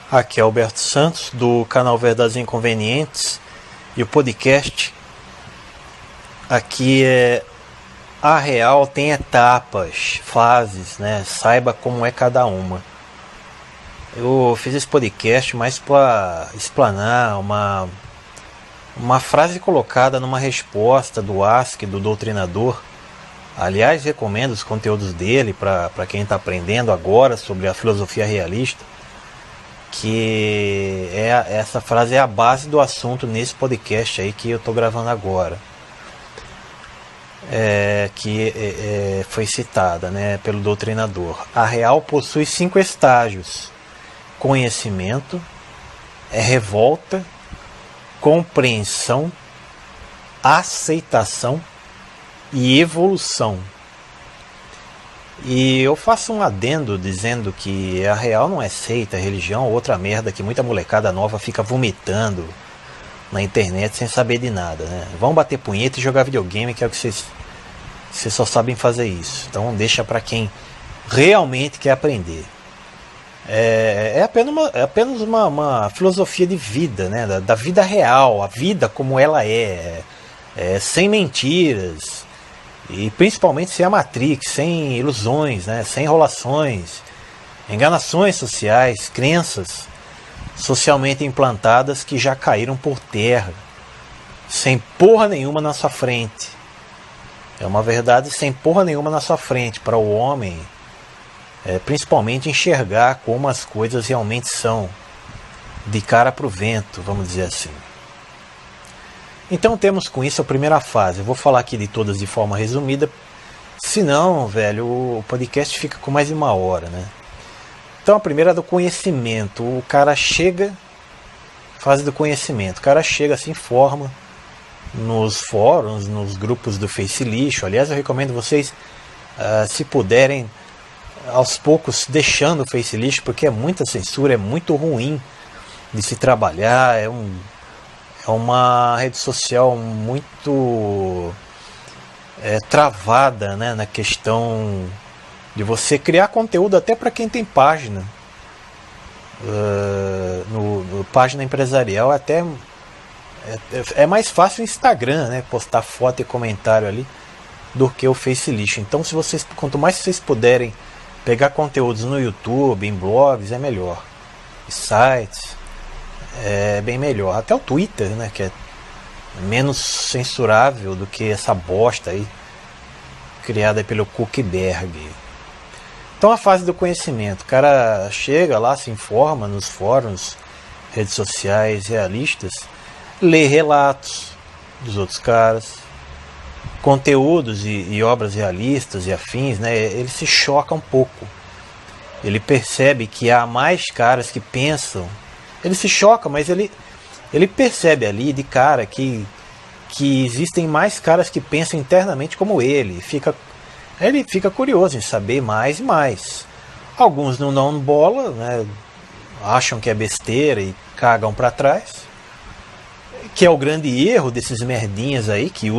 Aqui é Alberto Santos, do canal Verdades Inconvenientes, e o podcast aqui é A Real tem etapas, fases, né? Saiba como é cada uma. Eu fiz esse podcast mais para explanar uma frase colocada numa resposta do Ask, do Doutrinador. Aliás, recomendo os conteúdos dele para quem está aprendendo agora sobre a filosofia realista, que essa frase é a base do assunto nesse podcast aí que eu estou gravando agora, foi citada, né, pelo Doutrinador. A Real possui 5 estágios: conhecimento, revolta, compreensão, aceitação e evolução. E eu faço um adendo dizendo que a Real não é seita, religião, outra merda que muita molecada nova fica vomitando na internet sem saber de nada, né? Vão bater punheta e jogar videogame, que é o que vocês só sabem fazer isso. Então deixa pra quem realmente quer aprender. É apenas uma filosofia de vida, né? Da vida real, a vida como ela sem mentiras. E principalmente sem a Matrix, sem ilusões, né? Sem enrolações, enganações sociais, crenças socialmente implantadas que já caíram por terra, sem porra nenhuma na sua frente. É uma verdade sem porra nenhuma na sua frente para o homem, principalmente enxergar como as coisas realmente são, de cara pro vento, vamos dizer assim. Então temos com isso a primeira fase. Eu vou falar aqui de todas de forma resumida, senão, velho, o podcast fica com mais de 1 hora, né? Então a primeira é do conhecimento. O cara chega, fase do conhecimento. O cara chega, se informa nos fóruns, nos grupos do Face Lixo. Aliás, eu recomendo vocês, se puderem, aos poucos deixando o Face Lixo, porque é muita censura, é muito ruim de se trabalhar, é uma rede social muito travada, né, na questão de você criar conteúdo até para quem tem página. No página empresarial até é mais fácil o Instagram, né, postar foto e comentário ali do que o Face Lixo. Então, quanto mais vocês puderem pegar conteúdos no YouTube, em blogs, é melhor. E sites, é bem melhor. Até o Twitter, né, que é menos censurável do que essa bosta aí criada pelo Zuckerberg. Então a fase do conhecimento, o cara chega lá, se informa nos fóruns, redes sociais realistas, lê relatos dos outros caras, conteúdos e obras realistas e afins, né? Ele se choca um pouco. Ele percebe que há mais caras que pensam. Ele se choca, mas ele percebe ali de cara que existem mais caras que pensam internamente como ele. Ele fica curioso em saber mais e mais. Alguns não dão bola, né? Acham que é besteira e cagam para trás. Que é o grande erro desses merdinhas aí que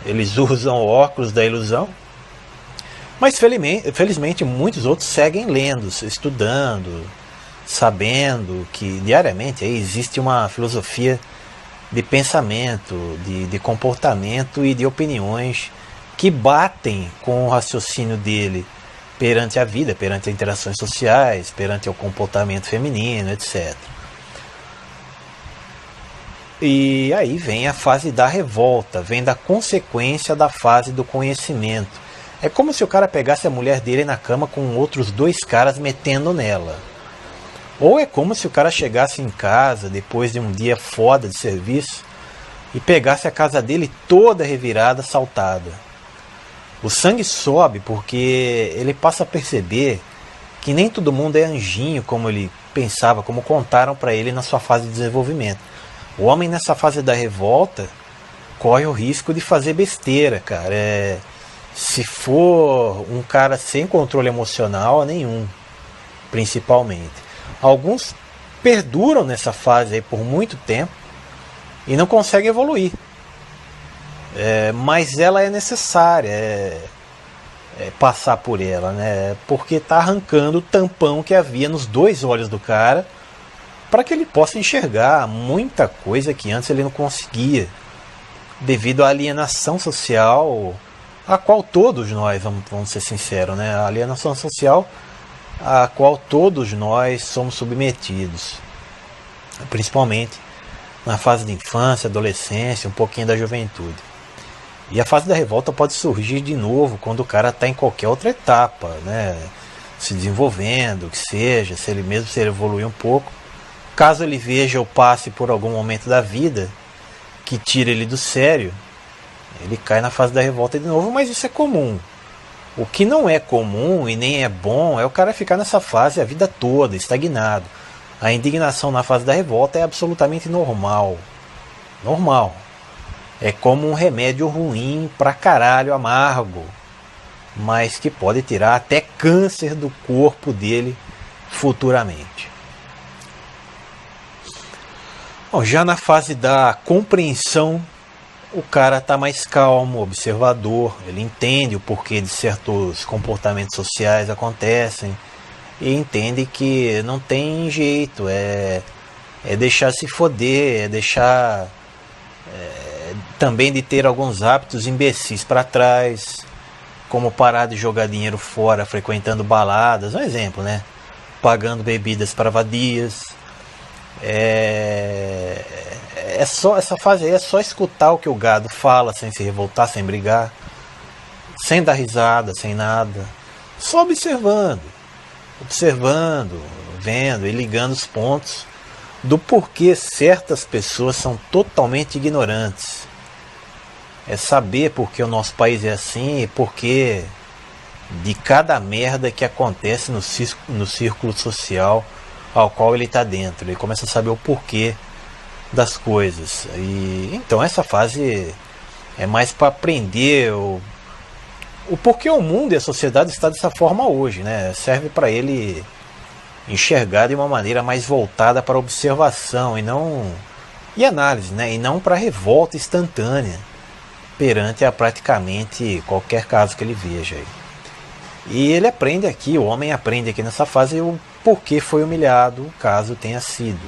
eles usam óculos da ilusão. Mas felizmente muitos outros seguem lendo, estudando, sabendo que diariamente aí existe uma filosofia de pensamento, de comportamento e de opiniões que batem com o raciocínio dele perante a vida, perante as interações sociais, perante o comportamento feminino, etc. E aí vem a fase da revolta, vem da consequência da fase do conhecimento. É como se o cara pegasse a mulher dele na cama com outros 2 caras metendo nela. Ou é como se o cara chegasse em casa depois de um dia foda de serviço e pegasse a casa dele toda revirada, assaltada. O sangue sobe porque ele passa a perceber que nem todo mundo é anjinho como ele pensava, como contaram para ele na sua fase de desenvolvimento. O homem nessa fase da revolta corre o risco de fazer besteira, cara. Se for um cara sem controle emocional nenhum, principalmente. Alguns perduram nessa fase aí por muito tempo e não conseguem evoluir. Mas ela é necessária. passar por ela, né? Porque está arrancando o tampão que havia nos dois olhos do cara para que ele possa enxergar muita coisa que antes ele não conseguia, devido à alienação social a qual todos nós, vamos ser sinceros, né? A alienação social a qual todos nós somos submetidos, principalmente na fase de infância, adolescência, um pouquinho da juventude. E a fase da revolta pode surgir de novo quando o cara está em qualquer outra etapa, né? Se desenvolvendo, que seja, se ele mesmo se evoluir um pouco. Caso ele veja ou passe por algum momento da vida que tira ele do sério, ele cai na fase da revolta de novo, mas isso é comum. O que não é comum e nem é bom é o cara ficar nessa fase a vida toda, estagnado. A indignação na fase da revolta é absolutamente normal. Normal. É como um remédio ruim pra caralho, amargo, mas que pode tirar até câncer do corpo dele futuramente. Bom, já na fase da compreensão, o cara está mais calmo, observador, ele entende o porquê de certos comportamentos sociais acontecem e entende que não tem jeito, é deixar se foder, é deixar também de ter alguns hábitos imbecis para trás, como parar de jogar dinheiro fora frequentando baladas, um exemplo, né? Pagando bebidas para vadias. Essa fase aí é só escutar o que o gado fala sem se revoltar, sem brigar, sem dar risada, sem nada, só observando, vendo e ligando os pontos do porquê certas pessoas são totalmente ignorantes. É saber porque o nosso país é assim e porque de cada merda que acontece no círculo social ao qual ele está dentro. Ele começa a saber o porquê das coisas. E então essa fase é mais para aprender o porquê o mundo e a sociedade está dessa forma hoje, né? Serve para ele enxergar de uma maneira mais voltada para observação e análise, né? E não para revolta instantânea perante a praticamente qualquer caso que ele veja aí. E ele aprende aqui, o homem aprende aqui nessa fase o porquê foi humilhado, caso tenha sido.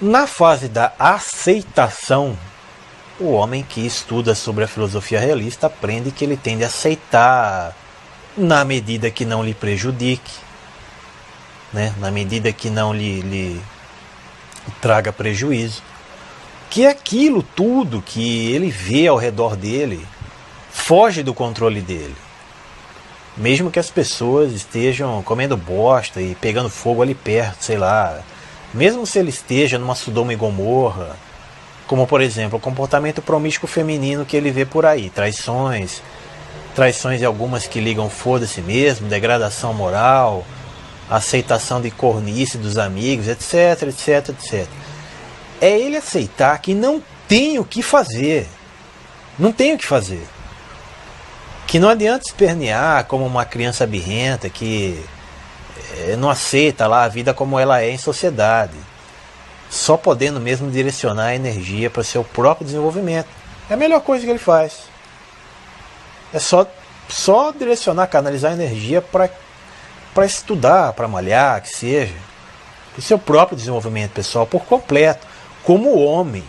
Na fase da aceitação, o homem que estuda sobre a filosofia realista aprende que ele tende a aceitar na medida que não lhe prejudique, né? Na medida que não lhe traga prejuízo, que aquilo tudo que ele vê ao redor dele foge do controle dele. Mesmo que as pessoas estejam comendo bosta e pegando fogo ali perto, sei lá. Mesmo se ele esteja numa Sodoma e Gomorra, como por exemplo o comportamento promíscuo feminino que ele vê por aí, traições e algumas que ligam foda-se mesmo, degradação moral, aceitação de cornice dos amigos, etc, etc, etc. É ele aceitar que não tem o que fazer. Não tem o que fazer. Que não adianta espernear como uma criança birrenta que não aceita lá a vida como ela é em sociedade, só podendo mesmo direcionar a energia para o seu próprio desenvolvimento. É a melhor coisa que ele faz. É só direcionar, canalizar a energia para estudar, para malhar, que seja, para o seu próprio desenvolvimento pessoal por completo, como homem.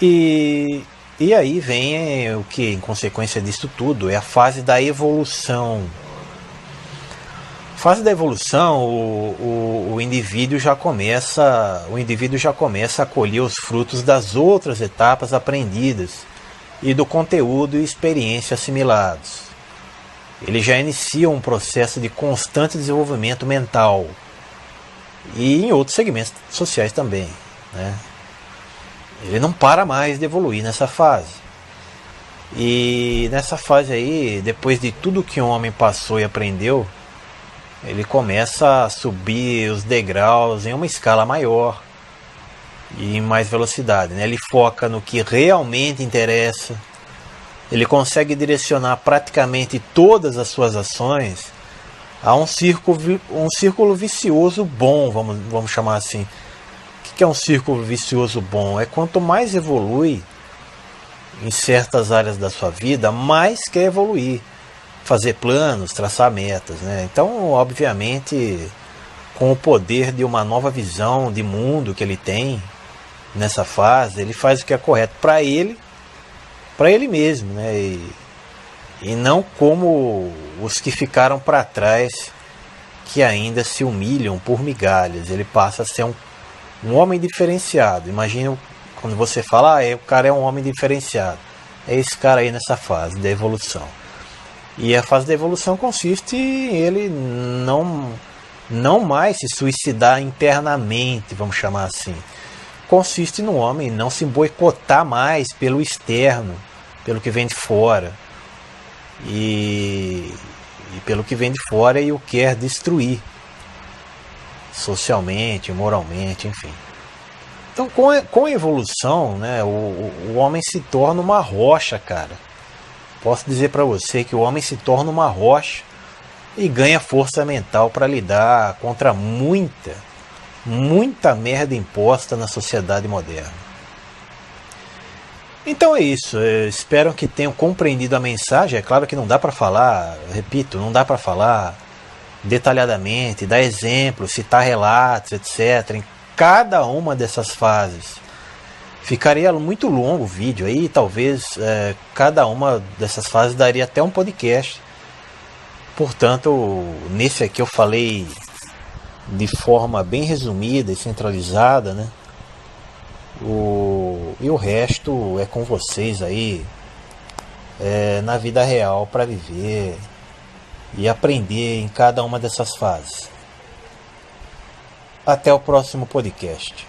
E aí vem o que, em consequência disso tudo, é a fase da evolução. Fase da evolução, o indivíduo já começa a colher os frutos das outras etapas aprendidas e do conteúdo e experiência assimilados. Ele já inicia um processo de constante desenvolvimento mental e em outros segmentos sociais também, né? Ele não para mais de evoluir nessa fase. E nessa fase aí, depois de tudo que o homem passou e aprendeu, ele começa a subir os degraus em uma escala maior e em mais velocidade, né? Ele foca no que realmente interessa. Ele consegue direcionar praticamente todas as suas ações a um círculo vicioso bom, vamos chamar assim. O que é um círculo vicioso bom? É quanto mais evolui em certas áreas da sua vida, mas quer evoluir, fazer planos, traçar metas, né? Então, obviamente, com o poder de uma nova visão de mundo que ele tem nessa fase, ele faz o que é correto para ele mesmo, né? E não como os que ficaram para trás, que ainda se humilham por migalhas. Ele passa a ser um homem diferenciado. Imagina quando você fala, o cara é um homem diferenciado. É esse cara aí nessa fase da evolução. E a fase da evolução consiste em ele não mais se suicidar internamente, vamos chamar assim. Consiste no homem não se boicotar mais pelo externo, pelo que vem de fora. E pelo que vem de fora e o quer destruir socialmente, moralmente, enfim. Então, com a evolução, né, o homem se torna uma rocha, cara. Posso dizer para você que o homem se torna uma rocha e ganha força mental para lidar contra muita merda imposta na sociedade moderna. Então é isso, eu espero que tenham compreendido a mensagem. É claro que não dá para falar, repito, não dá para falar detalhadamente, dar exemplos, citar relatos, etc. em cada uma dessas fases. Ficaria muito longo o vídeo aí, talvez cada uma dessas fases daria até um podcast. Portanto, nesse aqui eu falei de forma bem resumida e centralizada, né? E o resto é com vocês aí, na vida real, para viver e aprender em cada uma dessas fases. Até o próximo podcast.